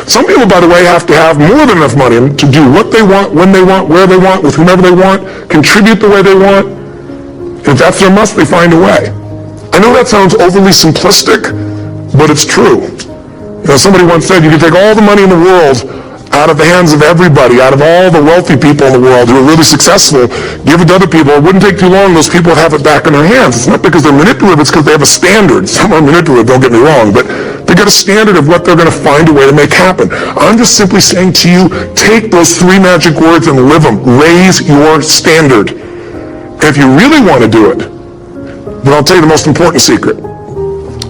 Some people, by the way, have to have more than enough money to do what they want, when they want, where they want, with whomever they want, contribute the way they want. If that's their must, they find a way. I know that sounds overly simplistic, but it's true. Somebody once said you can take all the money in the world out of the hands of everybody, out of all the wealthy people in the world who are really successful, give it to other people. It wouldn't take too long, those people would have it back in their hands. It's not because they're manipulative, it's because they have a standard. Some are manipulative, don't get me wrong, but they got a standard of what they're going to find a way to make happen. I'm just simply saying to you, take those 3 magic words and live them. Raise your standard. And if you really want to do it, then I'll tell you the most important secret.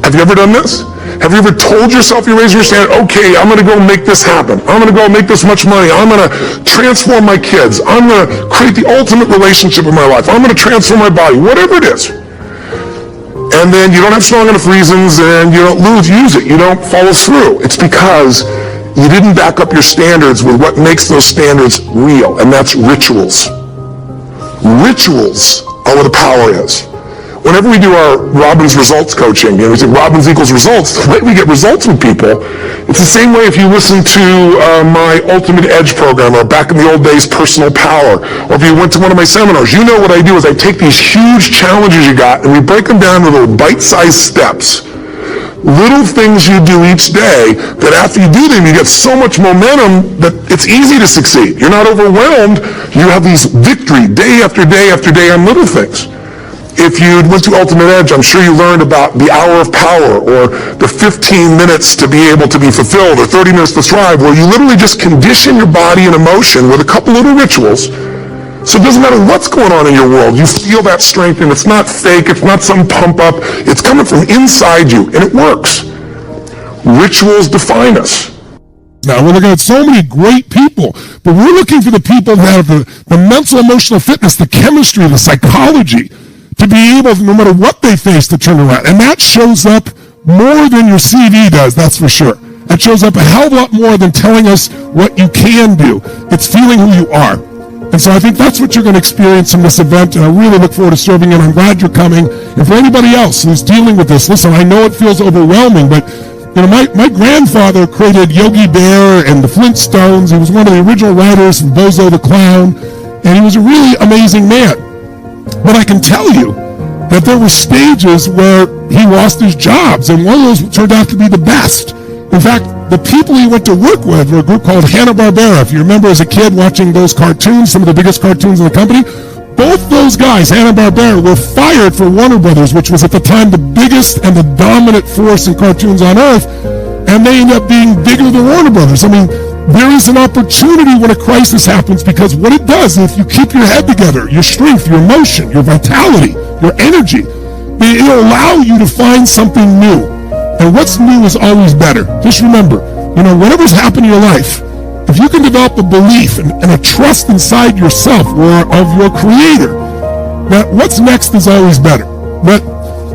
Have you ever done this? Have you ever told yourself you're raising your standard? Okay, I'm going to go make this happen. I'm going to go make this much money. I'm going to transform my kids. I'm going to create the ultimate relationship in my life. I'm going to transform my body, whatever it is. And then you don't have strong enough reasons and you don't use it. You don't follow through. It's because you didn't back up your standards with what makes those standards real, and that's rituals. Rituals are where the power is. Whenever we do our Robbins results coaching, we say Robbins equals results, the way we get results from people, it's the same way if you listen to my Ultimate Edge program, or back in the old days, Personal Power, or if you went to one of my seminars. You know what I do is I take these huge challenges you got and we break them down into little bite-sized steps. Little things you do each day that after you do them, you get so much momentum that it's easy to succeed. You're not overwhelmed. You have these victory day after day after day on little things. If you went to Ultimate Edge, I'm sure you learned about the hour of power, or the 15 minutes to be able to be fulfilled, or 30 minutes to thrive, where you literally just condition your body and emotion with a couple little rituals. So it doesn't matter what's going on in your world. You feel that strength, and it's not fake. It's not some pump up. It's coming from inside you, and it works. Rituals define us. Now, we're looking at so many great people, but we're looking for the people that have the mental, emotional fitness, the chemistry, the psychology, to be able, no matter what they face, to turn around. And that shows up more than your CV does, that's for sure. That shows up a hell of a lot more than telling us what you can do. It's feeling who you are. And so I think that's what you're going to experience in this event, and I really look forward to serving you, and I'm glad you're coming. And for anybody else who's dealing with this, listen, I know it feels overwhelming, but my grandfather created Yogi Bear and the Flintstones. He was one of the original writers from Bozo the Clown, and he was a really amazing man. But I can tell you that there were stages where he lost his jobs, and one of those turned out to be the best. In fact, the people he went to work with were a group called Hanna-Barbera. If you remember as a kid watching those cartoons, some of the biggest cartoons in the company, both those guys, Hanna-Barbera, were fired for Warner Brothers, which was at the time the biggest and the dominant force in cartoons on Earth, and they ended up being bigger than Warner Brothers. I mean, there is an opportunity when a crisis happens, because what it does, if you keep your head together, your strength, your emotion, your vitality, your energy, it'll allow you to find something new. And what's new is always better. Just remember, whatever's happened in your life, if you can develop a belief and a trust inside yourself or of your creator, that what's next is always better. That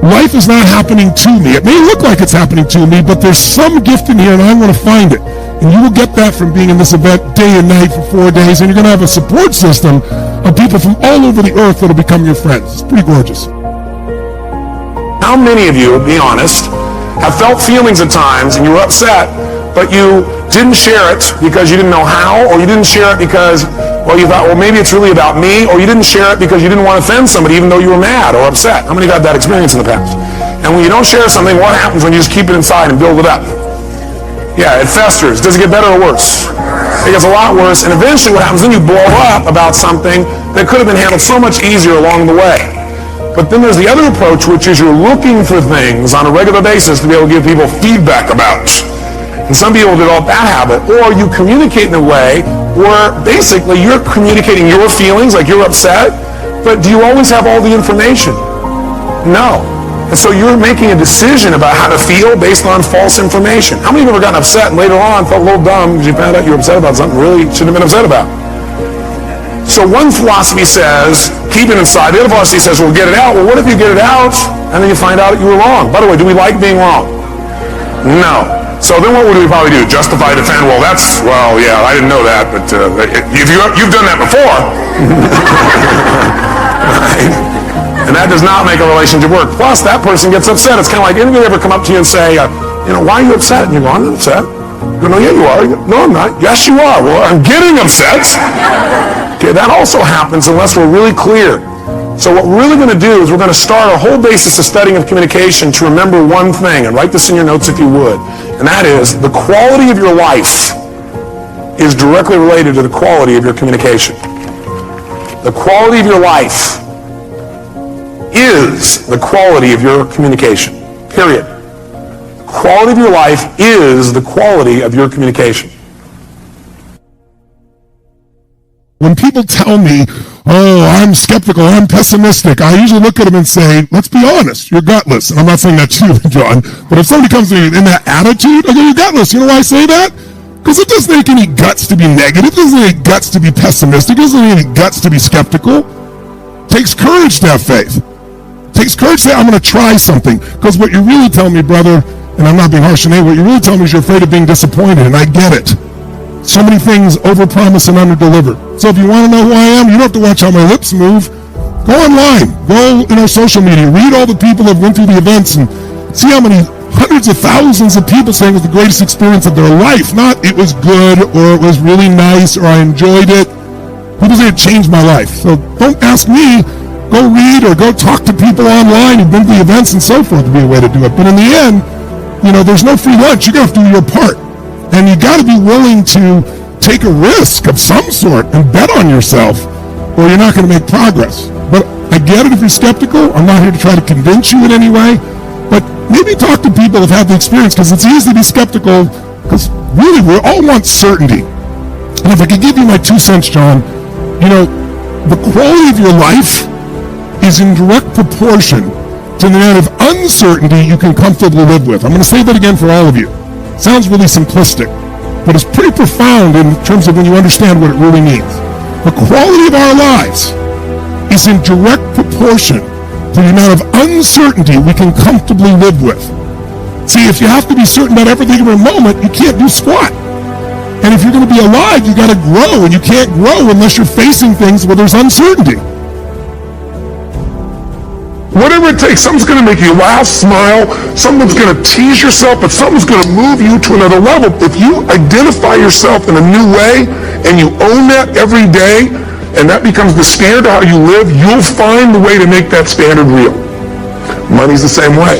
life is not happening to me. It may look like it's happening to me, but there's some gift in here and I'm going to find it. And you will get that from being in this event day and night for 4 days, and you're going to have a support system of people from all over the earth that will become your friends. It's pretty gorgeous. How many of you, be honest, have felt feelings at times and you were upset, but you didn't share it because you didn't know how, or you didn't share it because, you thought, maybe it's really about me, or you didn't share it because you didn't want to offend somebody even though you were mad or upset? How many got that experience in the past? And when you don't share something, what happens when you just keep it inside and build it up? Yeah, it festers. Does it get better or worse? It gets a lot worse, and eventually what happens, then you blow up about something that could have been handled so much easier along the way. But then there's the other approach, which is you're looking for things on a regular basis to be able to give people feedback about. And some people develop that habit. Or you communicate in a way where basically you're communicating your feelings, like you're upset, but do you always have all the information? No. And so you're making a decision about how to feel based on false information. How many of you have ever gotten upset and later on felt a little dumb because you found out you were upset about something really shouldn't have been upset about? So one philosophy says, keep it inside. The other philosophy says, well, get it out. Well, what if you get it out and then you find out you were wrong? By the way, do we like being wrong? No. So then what would we probably do? Justify, defend? Well, yeah, I didn't know that, but you've done that before. Right? And that does not make a relationship work. Plus, that person gets upset. It's kind of like, anybody ever come up to you and say, why are you upset? And you go, I'm not upset. You go, no, yeah, you are. You go, no, I'm not. Yes, you are. Well, I'm getting upset. Okay, that also happens unless we're really clear. So what we're really going to do is we're going to start a whole basis of studying of communication to remember one thing, and write this in your notes if you would, and that is the quality of your life is directly related to the quality of your communication. The quality of your life is the quality of your communication, period. The quality of your life is the quality of your communication. When people tell me, oh, I'm skeptical, I'm pessimistic, I usually look at them and say, let's be honest, you're gutless. And I'm not saying that to you, John, but if somebody comes to me in that attitude, I go, you're gutless. You know why I say that? Because it doesn't take any guts to be negative. It doesn't take any guts to be pessimistic. It doesn't take any guts to be skeptical. It takes courage to have faith. It takes courage to say, I'm going to try something. Because what you're really telling me, brother, and I'm not being harsh on you, what you're really telling me is you're afraid of being disappointed, and I get it. So many things overpromise and underdeliver. So if you want to know who I am, you don't have to watch how my lips move. Go online. Go in our social media. Read all the people that went through the events and see how many hundreds of thousands of people saying it was the greatest experience of their life. Not it was good or it was really nice or I enjoyed it. People say it changed my life. So don't ask me. Go read or go talk to people online who've been to the events and so forth would be a way to do it. But in the end, there's no free lunch. You're going to have to do your part. And you got to be willing to take a risk of some sort and bet on yourself or you're not going to make progress. But I get it if you're skeptical. I'm not here to try to convince you in any way. But maybe talk to people who've had the experience, because it's easy to be skeptical because really we all want certainty. And if I could give you my 2 cents, John, the quality of your life is in direct proportion to the amount of uncertainty you can comfortably live with. I'm going to say that again for all of you. Sounds really simplistic, but it's pretty profound in terms of when you understand what it really means. The quality of our lives is in direct proportion to the amount of uncertainty we can comfortably live with. See, if you have to be certain about everything every moment, you can't do squat. And if you're going to be alive, you got to grow, and you can't grow unless you're facing things where there's uncertainty. Whatever it takes, something's going to make you laugh, smile, something's going to tease yourself, but something's going to move you to another level. If you identify yourself in a new way and you own that every day, and that becomes the standard of how you live, you'll find the way to make that standard real. Money's the same way.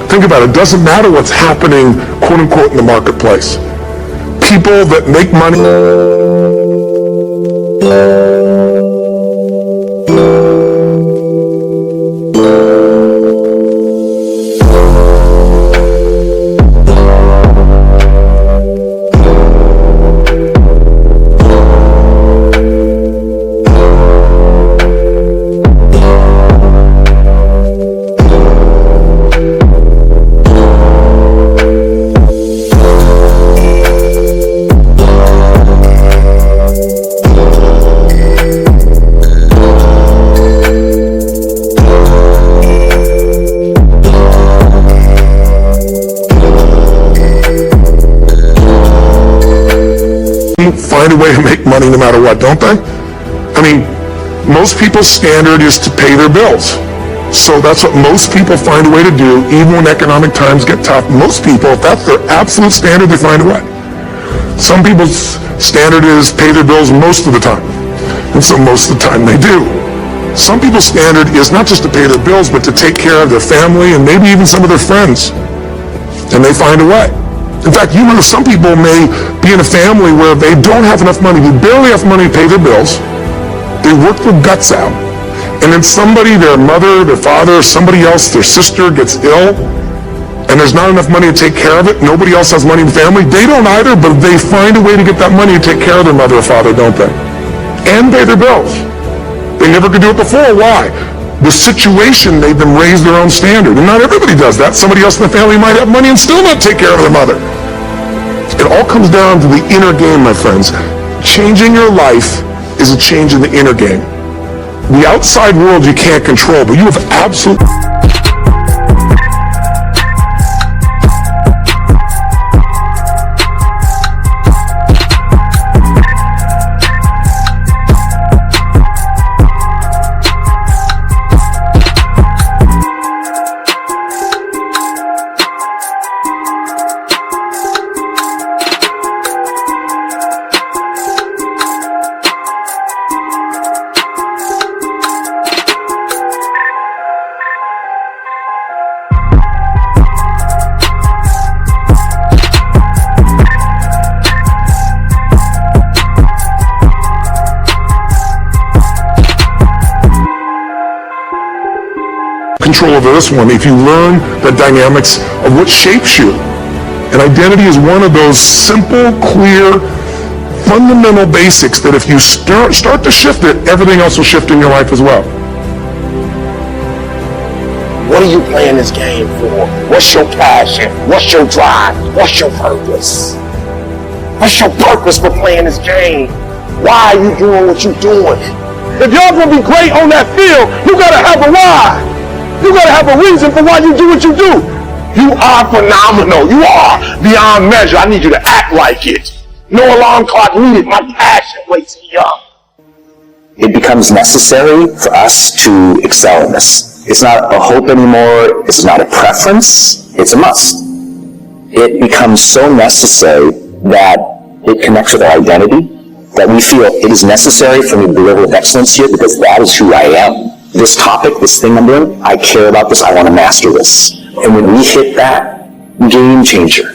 Think about it. It doesn't matter what's happening, quote unquote, in the marketplace. People that make money... find a way to make money no matter what, don't they? I mean, most people's standard is to pay their bills. So that's what most people find a way to do, even when economic times get tough. Most people, if that's their absolute standard, they find a way. Some people's standard is pay their bills most of the time. And so most of the time they do. Some people's standard is not just to pay their bills, but to take care of their family and maybe even some of their friends. And they find a way. In fact, some people may be in a family where they don't have enough money. They barely have money to pay their bills. They work their guts out. And then somebody, their mother, their father, somebody else, their sister gets ill, and there's not enough money to take care of it. Nobody else has money in the family. They don't either, but they find a way to get that money to take care of their mother or father, don't they? And pay their bills. They never could do it before. Why? The situation made them raise their own standard. And not everybody does that. Somebody else in the family might have money and still not take care of their mother. It all comes down to the inner game, my friends. Changing your life is a change in the inner game. The outside world you can't control, but you have absolute... of this one if you learn the dynamics of what shapes you. And identity is one of those simple, clear, fundamental basics that if you start to shift it, everything else will shift in your life as well. What are you playing this game for? What's your passion? What's your drive? What's your purpose? What's your purpose for playing this game? Why are you doing what you're doing? If y'all gonna be great on that field, you gotta have a why. You gotta have a reason for why you do what you do. You are phenomenal. You are beyond measure. I need you to act like it. No alarm clock needed. My passion wakes me up. It becomes necessary for us to excel in this. It's not a hope anymore. It's not a preference. It's a must. It becomes so necessary that it connects with our identity, that we feel it is necessary for me to deliver with excellence here because that is who I am. This topic, this thing I'm doing, I care about this. I want to master this. And when we hit that, game changer.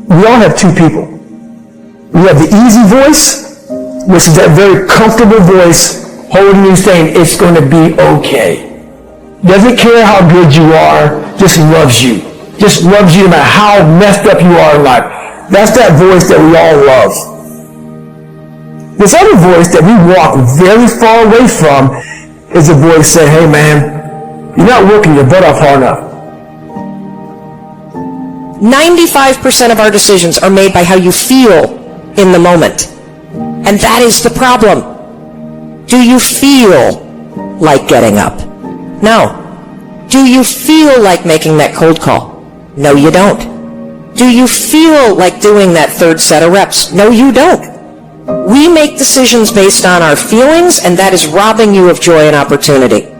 We all have two people. We have the easy voice, which is that very comfortable voice holding you saying it's going to be okay. Doesn't care how good you are, just loves you. Just loves you no matter how messed up you are in life. That's that voice that we all love. This other voice that we walk very far away from is the voice saying, hey man, you're not working your butt off hard enough. 95% of our decisions are made by how you feel in the moment. And that is the problem. Do you feel like getting up? No. Do you feel like making that cold call? No, you don't. Do you feel like doing that third set of reps? No, you don't. We make decisions based on our feelings, and that is robbing you of joy and opportunity.